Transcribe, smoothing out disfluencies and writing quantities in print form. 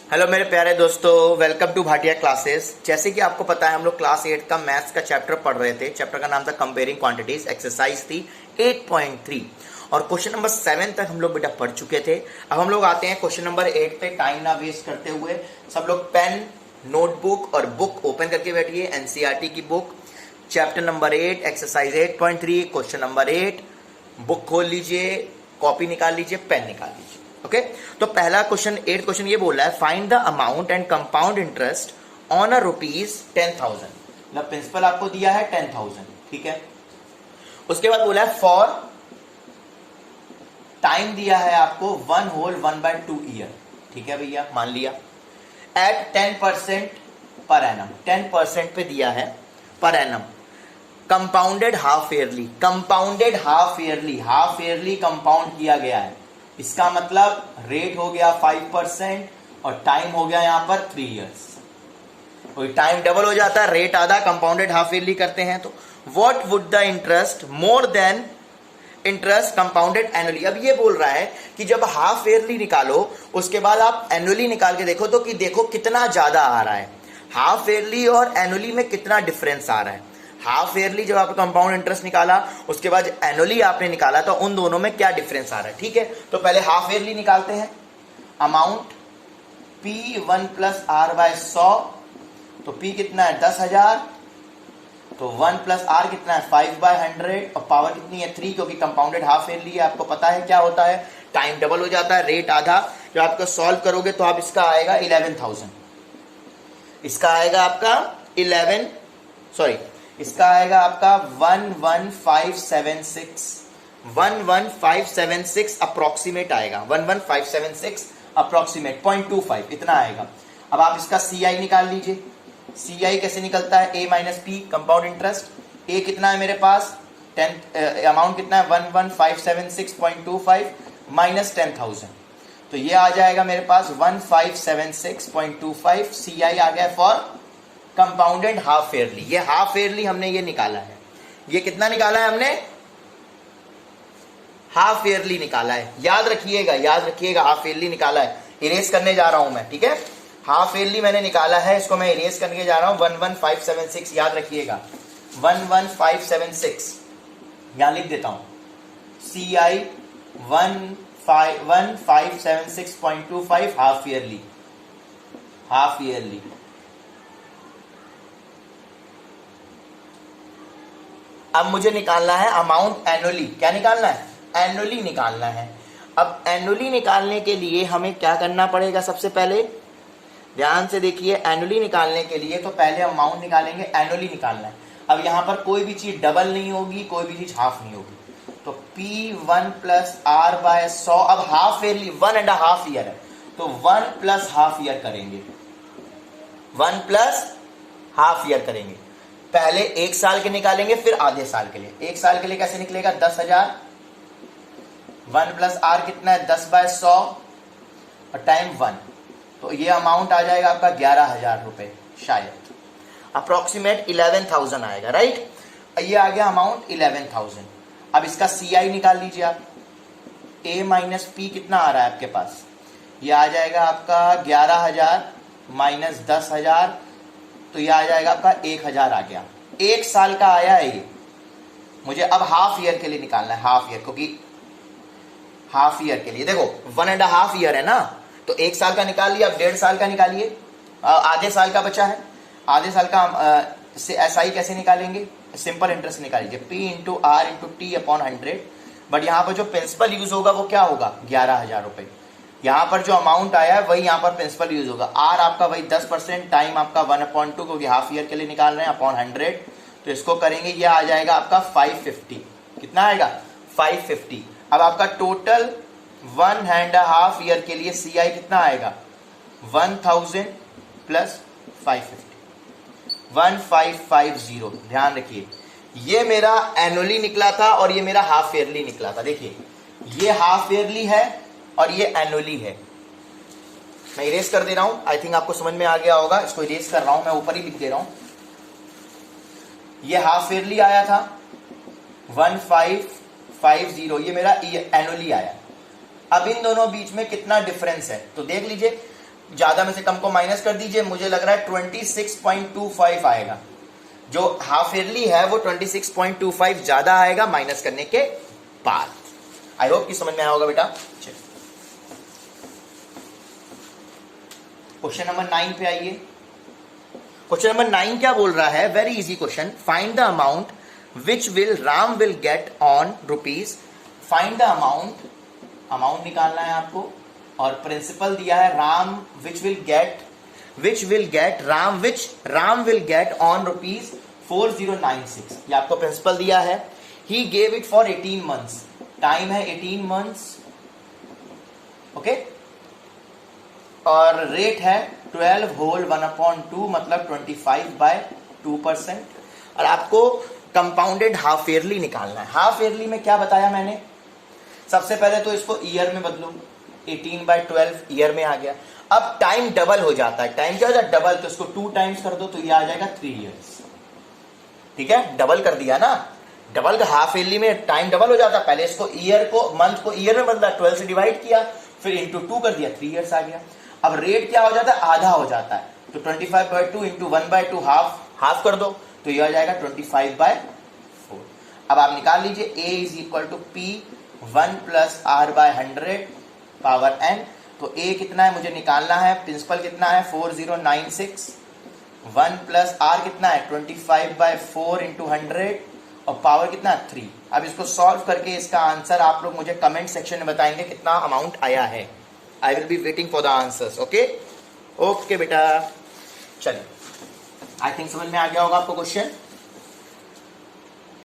Hello मेरे प्यारे दोस्तों, वेलकम टू भाटिया क्लासेस। जैसे कि आपको पता है हम लोग क्लास 8 का मैथ्स का चैप्टर पढ़ रहे थे। चैप्टर का नाम था कंपेयरिंग क्वांटिटीज, एक्सरसाइज थी 8.3 और क्वेश्चन नंबर 7 तक हम लोग बेटा पढ़ चुके थे। अब हम लोग आते हैं क्वेश्चन नंबर 8 पे। टाइम ना वेस्ट करते हुए सब लोग पेन, नोटबुक और बुक ओपन करके बैठिए। एनसीईआरटी की book, chapter number 8, exercise 8.3, question number 8। Book खोल लीजिए, कॉपी निकाल लीजिए, पेन निकाल लीजिए। ओके तो पहला क्वेश्चन 8 क्वेश्चन ये बोल रहा है, find the amount and compound interest on a rupees 10,000। मतलब प्रिंसिपल आपको दिया है 10,000, ठीक है। उसके बाद बोला है फॉर टाइम दिया है आपको 1/2 ईयर, ठीक है भैया, मान लिया। एट 10% पर एनम, 10% पे दिया है per annum. Compounded half yearly, compounded half yearly, half yearly compound किया गया है। इसका मतलब रेट हो गया 5% और टाइम हो गया यहां पर 3 इयर्स। कोई टाइम डबल हो जाता है, रेट आधा, कंपाउंडेड हाफ ईयरली करते हैं तो what would the interest more than interest compounded annually. अब ये बोल रहा है कि जब हाफ ईयरली निकालो उसके बाद आप एनुअली निकाल के देखो तो कि देखो कितना ज्यादा आ रहा है, हाफ ईयरली और एनुअली में कितना डिफरेंस आ रहा है। हाफ ईयरली जब आपने कंपाउंड इंटरेस्ट निकाला उसके बाद एनुअली आपने निकाला तो उन दोनों में क्या डिफरेंस आ रहा है, ठीक है। तो पहले हाफ ईयरली निकालते हैं। Amount P1 plus R bye 100, तो P कितना है 10,000, तो 1 प्लस R कितना है 5/100 और पावर कितनी है 3, क्योंकि कंपाउंडेड हाफ ईयरली है। आपको पता है क्या होता है, टाइम डबल हो जाता है, रेट आधा। जब आपको सॉल्व करोगे तो आप इसका आएगा 11,000, इसका आएगा आपका 11,576 अप्रोक्सीमेट आएगा, 11,576 अप्रोक्सीमेट 0.25 इतना आएगा। अब आप इसका CI निकाल लीजिए। CI कैसे निकलता है, A minus P compound interest. A कितना है मेरे पास 10, अमाउंट कितना है 11,576.25 माइनस 10,000, तो ये आ जाएगा मेरे पास 1,576.25। CI आ गया फॉर कंपाउंडेड हाफ ईयरली। ये हाफ ईयरली हमने ये निकाला है। ये कितना निकाला है हमने, हाफ ईयरली निकाला है। याद रखिएगा हाफ ईयरली निकाला है। इरेज करने जा रहा हूं मैं, ठीक है। हाफ ईयरली मैंने निकाला है, इसको मैं इरेज करने जा रहा हूं। 11,576 याद रखिएगा, 11,576 यहां लिख देता हूं। CI 1,576.25 half yearly, half yearly. अब मुझे निकालना है अमाउंट एनुअली। क्या निकालना है, एनुअली निकालना है। अब एनुअली निकालने के लिए हमें क्या करना पड़ेगा, सबसे पहले ध्यान से देखिए। एनुअली निकालने के लिए तो पहले अमाउंट निकालेंगे, एनुअली निकालना है। अब यहां पर कोई भी चीज डबल नहीं होगी, कोई भी चीज हाफ नहीं होगी, तो P1 प्लस R बाय 100। अब हाफ ईयरली 1.5 ईयर है तो 1 प्लस हाफ ईयर करेंगे, 1 प्लस हाफ ईयर करेंगे। पहले 1 साल के निकालेंगे फिर आधे साल के लिए। 1 साल के लिए कैसे निकलेगा, 10,000, 1 प्लस R कितना है 10/100 और टाइम 1, तो ये अमाउंट आ जाएगा आपका 11,000 रुपए, शायद अप्रोक्सीमेट 11,000 आएगा, राइट। ये आ गया अमाउंट 11,000। अब इसका CI निकाल लीजिए आप। A माइनस P कितना आ रहा है आपके पास, ये आ जाएगा आपका 11,000 माइनस 10,000, तो ये आ जाएगा आपका 1,000 आ गया। 1 साल का आया है ये। मुझे अब हाफ ईयर के लिए निकालना है, हाफ ईयर, क्योंकि हाफ ईयर के लिए देखो 1.5 ईयर है ना, तो 1 साल का निकाल लिया। अब 1.5 साल का निकालिए, आधे साल का बचा है। आधे साल का से SI कैसे निकालेंगे, सिंपल इंटरेस्ट निकाल लीजिए, P into R into T upon 100। But यहाँ पर जो प्रिंसिपल यूज होगा वो क्या होगा, 11,000 रुपए। यहाँ पर जो अमाउंट आया है वही यहाँ पर प्रिंसिपल यूज होगा। R आपका वही 10%, टाइम आपका 1/2 क्योंकि हाफ ईयर के लिए निकाल रहे हैं, अपॉन 100। तो इसको करेंगे, ये आ जाएगा आपका 550। कितना आएगा, 550। अब आपका टोटल 1.5 ईयर के लिए CI कितना आएगा, 1,000 प्लस 550, 1,550। ध्यान रखिए, ये मेरा एनुअली निकला था और ये मेरा हाफ ईयरली निकला था। देखिए ये हाफ ईयरली है और ये एनुअली है। मैं इरेज कर दे रहा हूं, आई थिंक आपको समझ में आ गया होगा। इसको इरेज कर रहा हूं, मैं ऊपर ही लिख दे रहा हूं। ये हाफ ईयरली आया था 1,550, ये मेरा एनुअली आया। अब इन दोनों बीच में कितना डिफरेंस है तो देख लीजिए। ज्यादा में से कम को माइनस कर दीजिए, मुझे लग रहा है 26.25 आएगा। जो हाफ ईयरली है वो 26.25 ज्यादा आएगा माइनस करने के बाद। आई होप कि समझ में आया होगा बेटा। क्वेश्चन नंबर 9 पे आइए। क्वेश्चन नंबर 9 क्या बोल रहा है? Very easy question. Find the amount which will Ram will get on rupees. Find the amount, amount निकालना है आपको, और प्रिंसिपल दिया है Ram which will get Ram will get on rupees 4096। ये आपको प्रिंसिपल दिया है। He gave it for 18 months, time है 18 मंथ्स, ओके, और रेट है 12 होल 1/2 मतलब 25/2%। और आपको कंपाउंडेड हाफ ईयरली निकालना है। हाफ ईयरली में क्या बताया मैंने? सबसे पहले तो इसको ईयर में बदलो, 18/12 ईयर में आ गया। अब टाइम डबल हो जाता है। टाइम क्या हो जाता है? डबल। तो इसको 2 टाइम्स कर दो तो ये आ जाएगा 3 ईयर्स। ठीक है, डबल कर दिया ना। डबल का हाफ ईयरली में टाइम डबल हो जाता है। पहले इसको ईयर को, मंथ को ईयर में बदला, 12 से डिवाइड किया, फिर इंटू 2 कर दिया, 3 ईयर्स आ गया। अब रेट क्या हो जाता है? आधा हो जाता है। तो 25/2 इंटू 1/2 हाफ कर दो तो ये आ जाएगा 25/4। अब आप निकाल लीजिए a is equal to P 1 plus R/100 power n। तो a कितना है मुझे निकालना है, प्रिंसिपल कितना है 4096, 1 प्लस R कितना है 25/4 इंटू 100, और पावर कितना 3। अब इसको सॉल्व करके इसका आंसर आप लोग मुझे कमेंट सेक्शन में बताएंगे कितना अमाउंट आया है। I will be waiting for the answers. Okay okay बेटा, चलिए, आई थिंक समझ में आ गया होगा आपको क्वेश्चन।